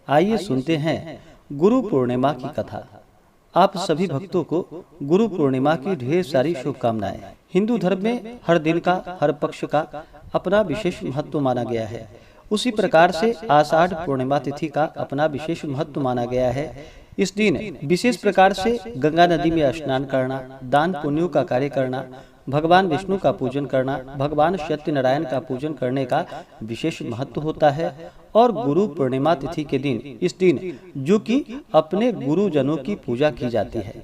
आइए सुनते हैं गुरु पूर्णिमा की कथा। आप सभी भक्तों को गुरु पूर्णिमा की ढेर सारी शुभकामनाएं। हिंदू धर्म में हर दिन का, हर पक्ष का अपना विशेष महत्व माना गया है। उसी प्रकार से आषाढ़ पूर्णिमा तिथि का अपना विशेष महत्व माना गया है। इस दिन विशेष प्रकार से गंगा नदी में स्नान करना, दान पुण्यों का कार्य करना, भगवान विष्णु का पूजन करना, भगवान सत्यनारायण का पूजन करने का विशेष महत्व होता है। और गुरु पूर्णिमा तिथि के दिन, इस दिन जो कि अपने गुरुजनों की पूजा की जाती है।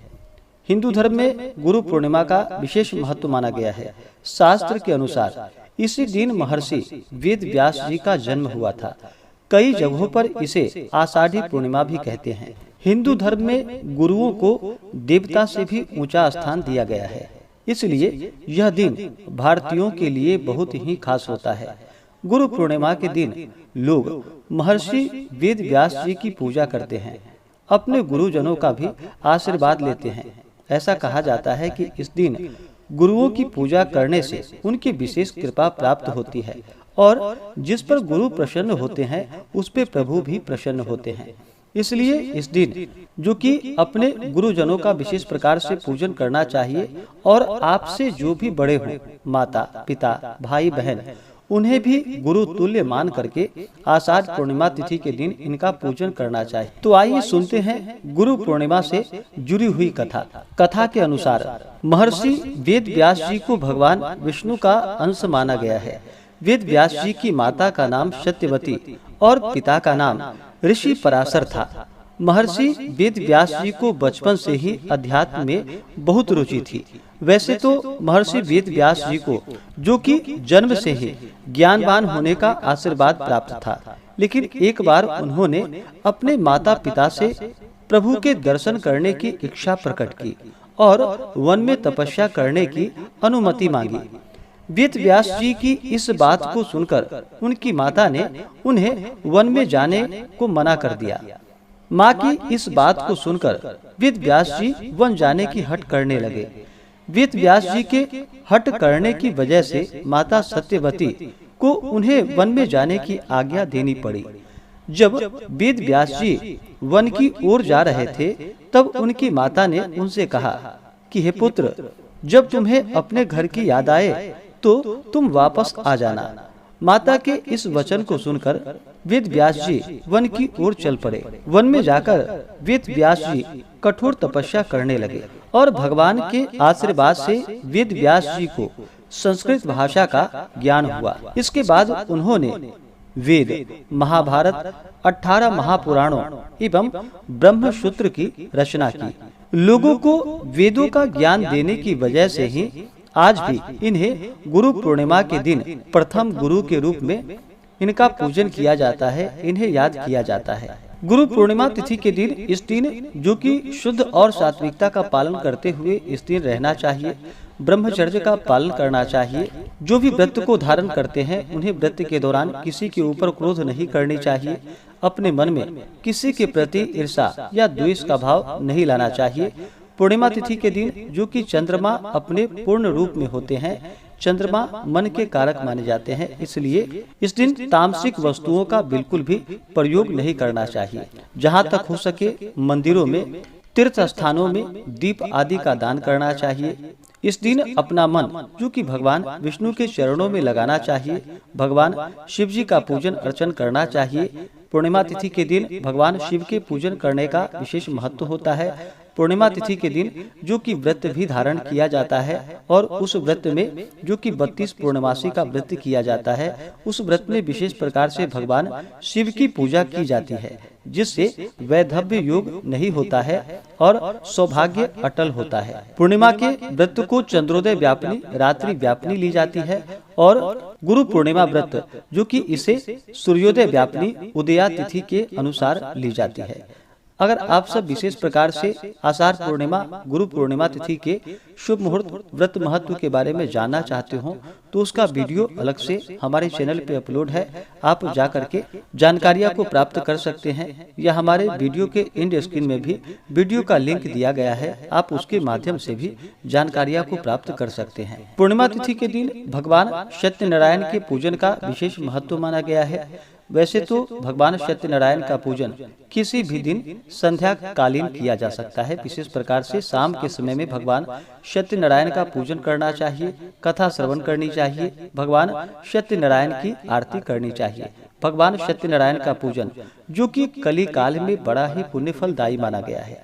हिंदू धर्म में गुरु पूर्णिमा का विशेष महत्व माना गया है। शास्त्र के अनुसार इसी दिन महर्षि वेद व्यास जी का जन्म हुआ था। कई जगहों पर इसे आषाढ़ी पूर्णिमा भी कहते हैं। हिंदू धर्म में गुरुओं को देवता से भी ऊंचा स्थान दिया गया है, इसलिए यह दिन भारतीयों के लिए बहुत ही खास होता है। गुरु पूर्णिमा के दिन लोग महर्षि वेद व्यास जी की पूजा करते हैं, अपने गुरुजनों का भी आशीर्वाद लेते हैं। ऐसा कहा जाता है कि इस दिन गुरुओं की पूजा करने से उनकी विशेष कृपा प्राप्त होती है और जिस पर गुरु प्रसन्न होते हैं उस पे प्रभु भी प्रसन्न होते हैं। इसलिए इस दिन जो कि अपने गुरुजनों का विशेष प्रकार से पूजन करना चाहिए और आपसे जो भी बड़े हों, माता पिता भाई बहन, उन्हें भी गुरु तुल्य मान करके आषाढ़ पूर्णिमा तिथि के दिन इनका पूजन करना चाहिए। तो आइए सुनते हैं गुरु पूर्णिमा से जुड़ी हुई कथा। कथा के अनुसार महर्षि वेद व्यास जी को भगवान विष्णु का अंश माना गया है। वेद व्यास जी की माता का नाम सत्यवती और पिता का नाम ऋषि पराशर था। महर्षि वेद व्यास जी को बचपन से ही अध्यात्म में बहुत रुचि थी। वैसे तो महर्षि वेद व्यास जी को जो कि जन्म से ही ज्ञानवान होने का आशीर्वाद प्राप्त था, लेकिन एक बार उन्होंने अपने माता पिता से प्रभु के दर्शन करने की इच्छा प्रकट की और वन में तपस्या करने की अनुमति मांगी। वेद व्यास जी की इस बात को सुनकर उनकी माता ने उन्हें वन में जाने को मना कर दिया। माँ की इस बात को सुनकर वेद व्यास जी वन जाने की हट करने लगे। वेद व्यास जी के हट करने की वजह से माता सत्यवती को उन्हें वन में जाने की आज्ञा देनी पड़ी। जब वेद व्यास जी वन की ओर जा रहे थे तब उनकी माता ने उनसे कहा कि हे पुत्र, जब तुम्हें अपने घर की याद आए तो तुम वापस आ जाना। माता के इस वचन को सुनकर वेद व्यास जी वन की ओर चल पड़े। वन में जाकर वेद व्यास जी कठोर तपस्या करने लगे और भगवान के आशीर्वाद से वेद व्यास जी को संस्कृत भाषा का ज्ञान हुआ। इसके बाद उन्होंने वेद, महाभारत, 18 महापुराणों एवं ब्रह्म सूत्र की रचना की। लोगों को वेदों का ज्ञान देने की वजह से ही आज भी इन्हें गुरु पूर्णिमा के दिन प्रथम गुरु के रूप में इनका पूजन किया जाता है, इन्हें याद किया जाता है। गुरु पूर्णिमा तिथि के दिन, इस दिन जो कि शुद्ध और सात्विकता का पालन करते हुए इस दिन रहना चाहिए, ब्रह्मचर्य का पालन करना चाहिए। जो भी व्रत को धारण करते हैं उन्हें व्रत के दौरान किसी के ऊपर क्रोध नहीं करनी चाहिए। अपने मन में किसी के प्रति ईर्ष्या या द्वेष का भाव नहीं लाना चाहिए। पूर्णिमा तिथि के दिन जो कि चंद्रमा अपने पूर्ण रूप में होते हैं, चंद्रमा मन के कारक माने जाते हैं, इसलिए इस दिन तामसिक वस्तुओं का बिल्कुल भी प्रयोग नहीं करना चाहिए। जहां तक हो सके मंदिरों में, तीर्थ स्थानों में दीप आदि का दान करना चाहिए। इस दिन अपना मन जो कि भगवान विष्णु के चरणों में लगाना चाहिए। भगवान शिव जी का पूजन अर्चन करना चाहिए। पूर्णिमा तिथि के दिन भगवान शिव के पूजन करने का विशेष महत्व होता है। पूर्णिमा तिथि के दिन जो कि व्रत भी धारण किया जाता है और उस व्रत में जो कि 32 पूर्णमासी का व्रत किया जाता है, उस व्रत में विशेष प्रकार से भगवान शिव की पूजा की जाती है, जिससे वैधव्य योग नहीं होता है और सौभाग्य अटल होता है। पूर्णिमा के व्रत को चंद्रोदय व्यापिनी, रात्रि व्यापिनी ली जाती है और गुरु पूर्णिमा व्रत जो कि इसे सूर्योदय व्यापिनी, उदया तिथि के अनुसार ली जाती है। अगर आप सब विशेष प्रकार से आषाढ़ पूर्णिमा, गुरु पूर्णिमा तिथि के शुभ मुहूर्त, व्रत महत्व के बारे में जानना चाहते हो तो उसका वीडियो अलग से हमारे चैनल पे अपलोड है। आप जा करके जानकारियां को प्राप्त कर सकते हैं, या हमारे वीडियो के एंड स्क्रीन में भी वीडियो का लिंक दिया गया है, आप उसके माध्यम से भी जानकारियां को प्राप्त कर सकते हैं। पूर्णिमा तिथि के दिन भगवान सत्यनारायण के पूजन का विशेष महत्व माना गया है। वैसे तो भगवान सत्यनारायण का पूजन किसी भी दिन संध्या कालीन किया जा सकता है। विशेष प्रकार से शाम के समय में भगवान सत्यनारायण का पूजन करना चाहिए, कथा श्रवण करनी चाहिए, भगवान सत्यनारायण की आरती करनी चाहिए। भगवान सत्यनारायण का पूजन जो कि कली काल में बड़ा ही पुण्य फलदायी माना गया है।